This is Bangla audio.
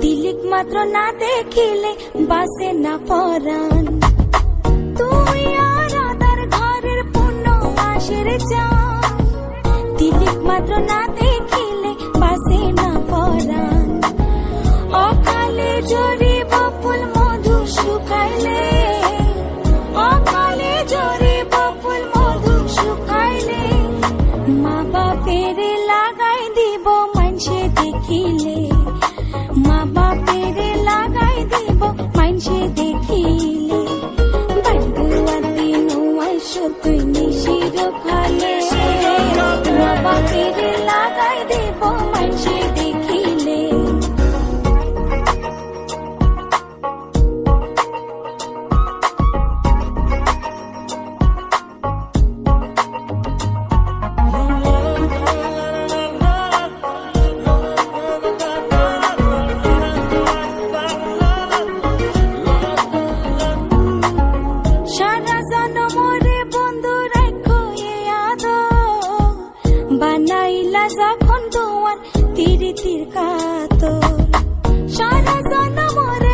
তিলিক মাত্র না দেখিলে বাসে না পরাণ। তুই আর আদার ঘরের পূর্ণ মাসের চান, তিলিক মাত্র না দেখিলে বাসে না পরাণ। অকালে জড়িব ফুল মধু শুকাইলে, অকালে জড়িব ফুল মধু শুকাইলে, মা বাপের লাগাই দিব মানসে দেখিলে, মা বাপের লাগাই দিব মানসে দেখিলে। বান্ধুয়া দিন আইসো তুই নিশির খালে, মা বাপের লাগাই দিব মানসে দেখিলে। বানাইলা যখন তোমার তীর তীর কাতর, সারা জনমরে